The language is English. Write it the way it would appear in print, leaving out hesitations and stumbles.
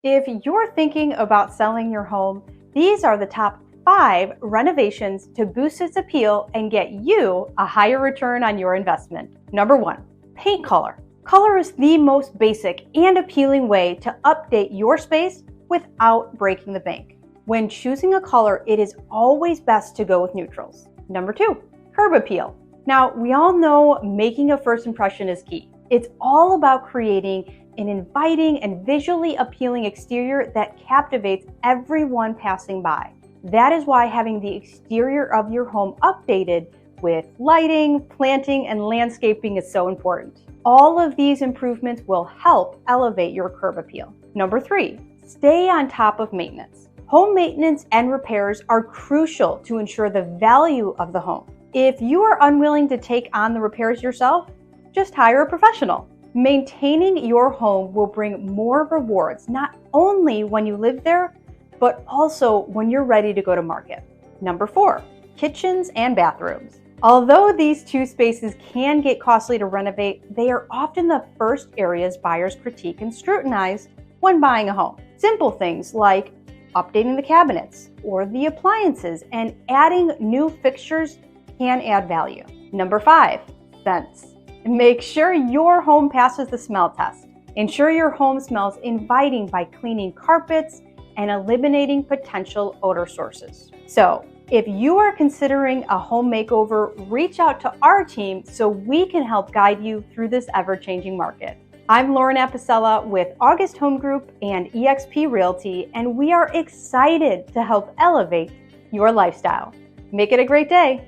If you're thinking about selling your home, these are the top 5 renovations to boost its appeal and get you a higher return on your investment. Number 1, paint color. Color is the most basic and appealing way to update your space without breaking the bank. When choosing a color, it is always best to go with neutrals. Number 2, curb appeal. Now, we all know making a first impression is key. It's all about creating an inviting and visually appealing exterior that captivates everyone passing by. That is why having the exterior of your home updated with lighting, planting, and landscaping is so important. All of these improvements will help elevate your curb appeal. Number 3, stay on top of maintenance. Home maintenance and repairs are crucial to ensure the value of the home. If you are unwilling to take on the repairs yourself, just hire a professional. Maintaining your home will bring more rewards, not only when you live there, but also when you're ready to go to market. Number 4, kitchens and bathrooms. Although these two spaces can get costly to renovate, they are often the first areas buyers critique and scrutinize when buying a home. Simple things like updating the cabinets or the appliances and adding new fixtures can add value. Number 5, scents. Make sure your home passes the smell test. Ensure your home smells inviting by cleaning carpets and eliminating potential odor sources. So, if you are considering a home makeover, reach out to our team so we can help guide you through this ever-changing market. I'm Lauren Apicella with August Home Group and eXp Realty, and we are excited to help elevate your lifestyle. Make it a great day.